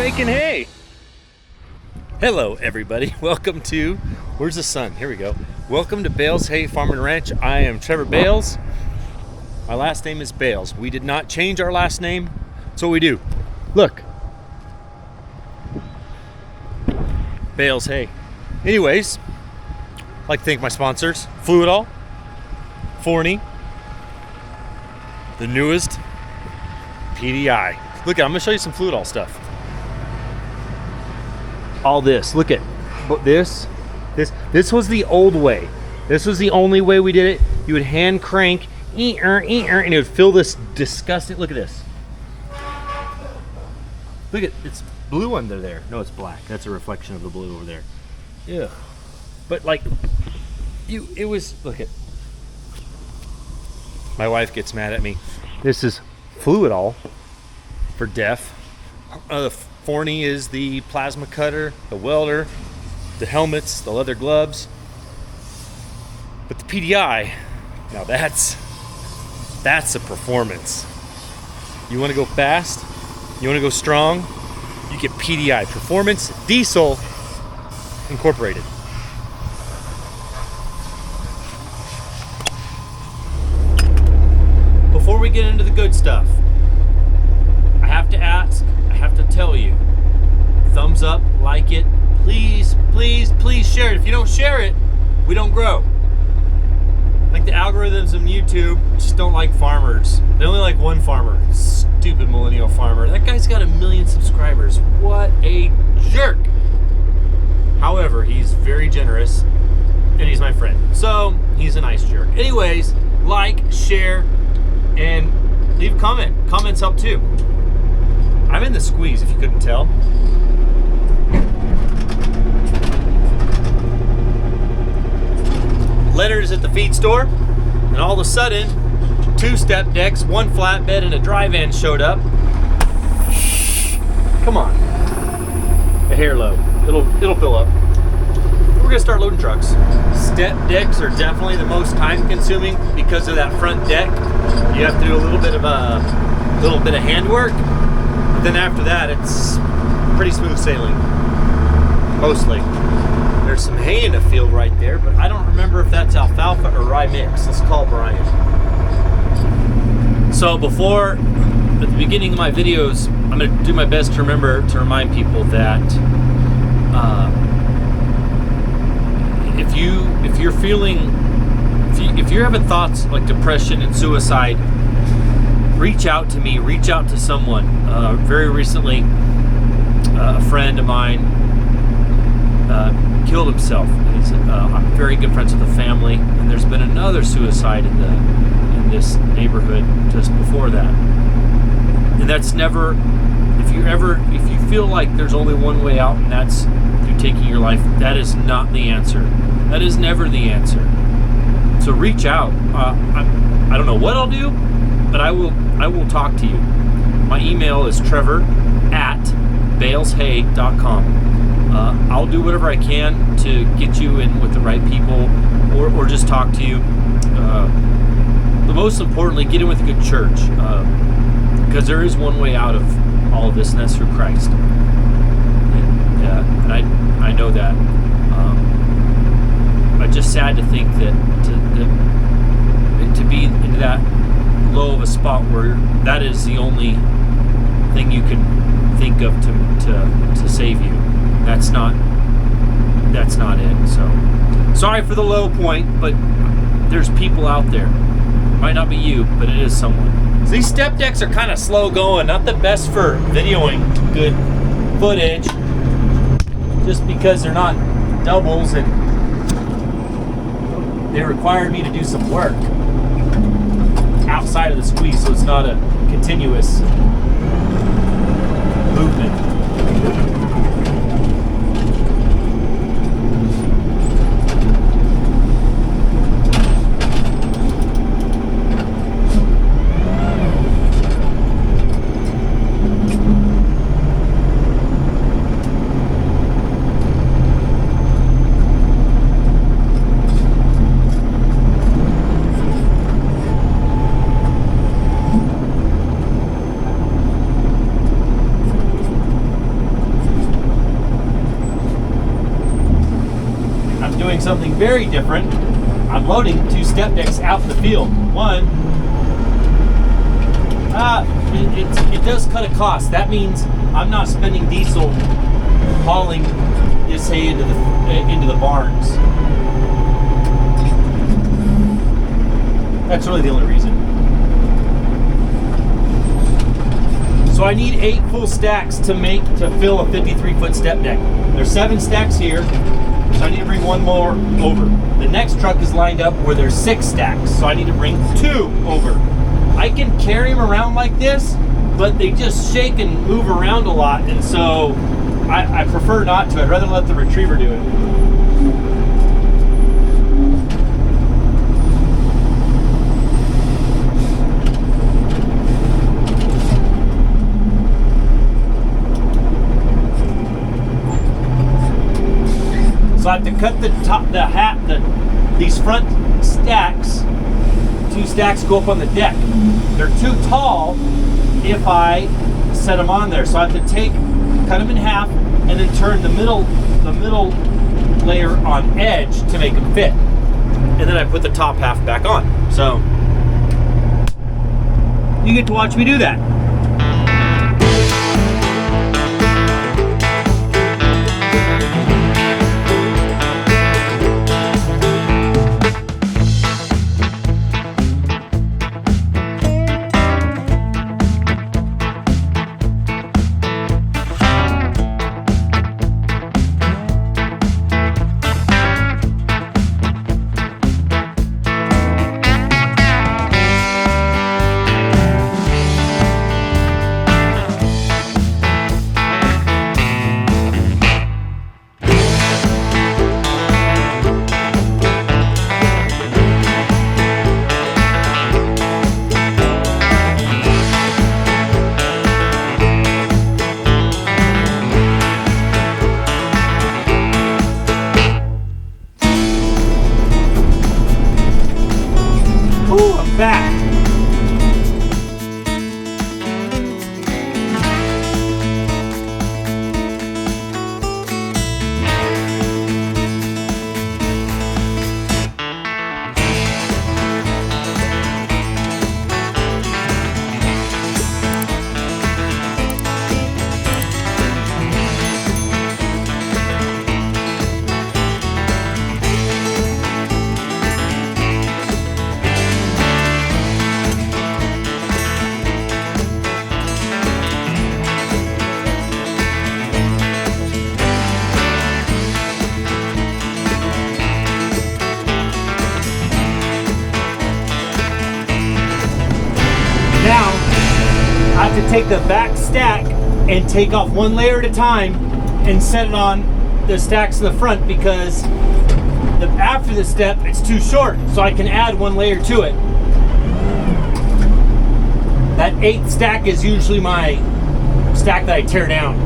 making hay. Hello, everybody. Welcome to, where's the sun? Here we go. Welcome to Bales Hay Farm and Ranch. I am Trevor Bales. My last name is Bales. We did not change our last name. That's what we do. Look. Bales Hay. Anyways, I'd like to thank my sponsors. Fluidol, Forney, the newest PDI. Look, I'm going to show you some Fluidol stuff. All this, look at this was the old way. This was the only way we did it. You would hand crank, and it would fill this disgusting, look at this. Look at, it's blue under there. No, it's black. That's a reflection of the blue over there. Yeah. But like, it was, look at, my wife gets mad at me. This is Fluidol for deaf. Forney is the plasma cutter, the welder, the helmets, the leather gloves. But the PDI, now that's a performance. You want to go fast? You want to go strong? You get PDI, Performance Diesel Incorporated. Before we get into the good stuff, I have to ask, I have to tell you, thumbs up, like it, please, please, please share it. If you don't share it, we don't grow. Like the algorithms of YouTube just don't like farmers. They only like one farmer, stupid millennial farmer. That guy's got 1 million subscribers. What a jerk. However, he's very generous and he's my friend. So he's a nice jerk. Anyways, like, share, and leave a comment. Comments help too. I'm in the squeeze, if you couldn't tell. Leonard's at the feed store, and all of a sudden, 2 step decks, 1 flatbed, and a dry van showed up. Come on. A hair load. It'll fill up. We're gonna start loading trucks. Step decks are definitely the most time consuming because of that front deck. You have to do a little bit of handwork. But then after that, it's pretty smooth sailing. Mostly. There's some hay in the field right there, but I don't remember if that's alfalfa or rye mix. Let's call Brian. So before, at the beginning of my videos, I'm going to do my best to remember to remind people that if you're feeling, if you're having thoughts like depression and suicide, reach out to me, reach out to someone. Very recently, a friend of mine killed himself. I'm very good friends with the family, and there's been another suicide in this neighborhood just before that. And that's never, if you feel like there's only one way out, and that's through taking your life, that is not the answer. That is never the answer. So reach out. I don't know what I'll do, but I will talk to you. My email is trevor@baleshay.com. I'll do whatever I can to get you in with the right people, or just talk to you. But most importantly, get in with a good church, because there is one way out of all of this, and that's through Christ. And I know that. But just sad to think that to be into that low of a spot where that is the only thing you can think of to save you. That's not it. So sorry for the low point, but there's people out there. It might not be you, but it is someone. So these step decks are kind of slow going, not the best for videoing good footage, just because they're not doubles and they require me to do some work outside of the squeeze, so it's not a continuous movement. doing something very different. I'm loading 2 step decks out in the field. One, it does cut a cost. That means I'm not spending diesel hauling this hay into the barns. That's really the only reason. So I need 8 full stacks to fill a 53-foot step deck. There's 7 stacks here, so I need to bring 1 more over. The next truck is lined up where there's 6 stacks, so I need to bring 2 over. I can carry them around like this, but they just shake and move around a lot, and so I prefer not to. I'd rather let the retriever do it. So I have to cut these front stacks. 2 stacks go up on the deck. They're too tall if I set them on there. So I have to cut them in half and then turn the middle layer on edge to make them fit. And then I put the top half back on. So you get to watch me do that. Back. Now, I have to take the back stack and take off 1 layer at a time and set it on the stacks in the front because after the step, it's too short, so I can add 1 layer to it. That 8th stack is usually my stack that I tear down.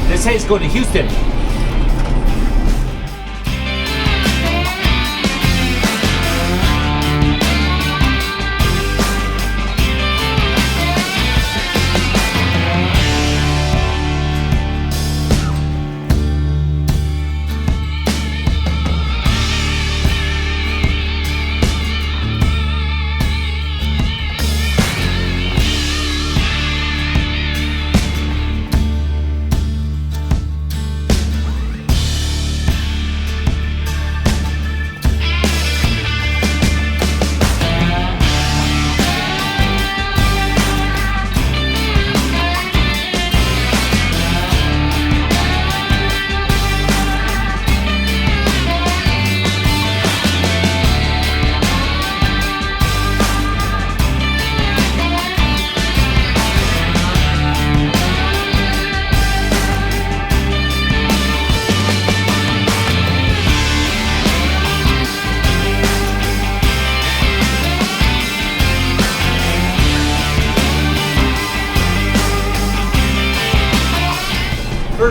This hay's going to Houston.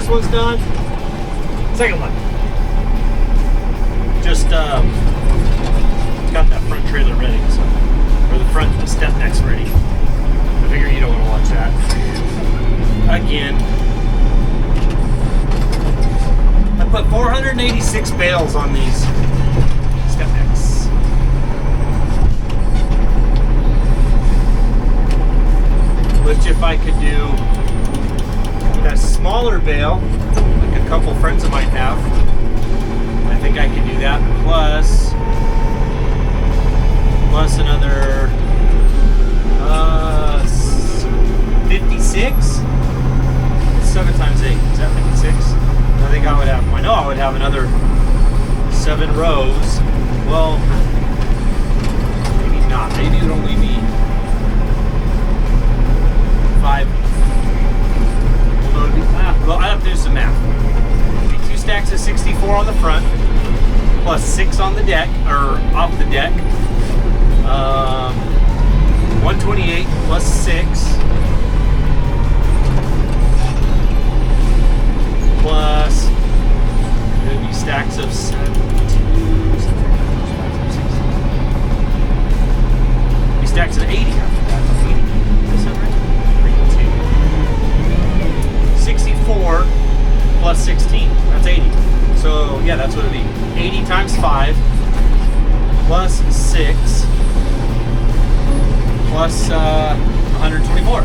First one's done. Second one. Just got that front trailer ready, so, or the front step deck's ready. I figure you don't want to watch that. Again, I put 486 bales on these step decks. Which, if I could do that smaller bale, like a couple friends of mine have, I think I could do that. Plus another 56. 7 times 8. Is that 56? I think I would have. I know I would have another 7 rows. Well, maybe not. Maybe it would only be 5. Well, I have to do some math. It'd be 2 stacks of 64 on the front, plus 6 on the deck, or off the deck. 128 plus 6. Plus, it would be stacks of 72. Be stacks of 80 after that. 80. Is that right? 64 plus 16. That's 80. So, yeah, that's what it would be. 80 times 5 plus 6 plus 124.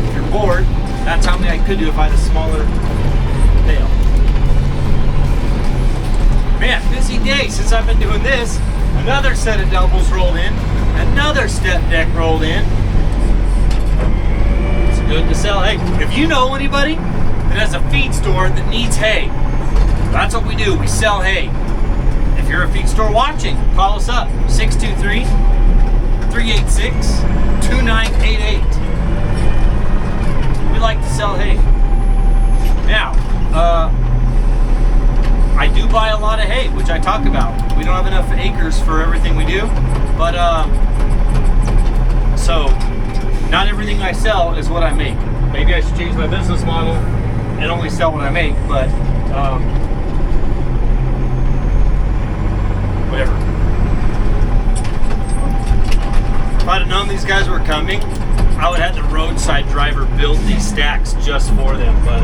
If you're bored, that's how many I could do if I had a smaller bale. Man, busy day since I've been doing this. Another set of doubles rolled in. Another step deck rolled in. It's good to sell hay. If you know anybody that has a feed store that needs hay, that's what we do. We sell hay. If you're a feed store watching, call us up. 623-386-2988. We like to sell hay. Now, I do buy a lot of hay, which I talk about. We don't have enough acres for everything we do, but so not everything I sell is what I make. Maybe I should change my business model and only sell what I make, but whatever. If I'd have known these guys were coming, I would have had the roadside driver build these stacks just for them, but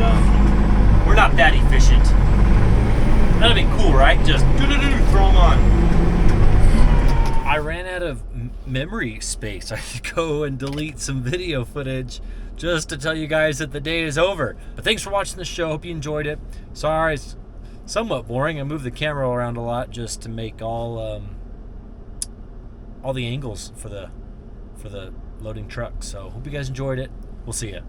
we're not that efficient. That'd be cool, right? Just throw them on. I ran out of memory space. I had to go and delete some video footage just to tell you guys that the day is over. But thanks for watching the show. Hope you enjoyed it. Sorry, it's somewhat boring. I moved the camera around a lot just to make all the angles for the loading truck. So hope you guys enjoyed it. We'll see ya.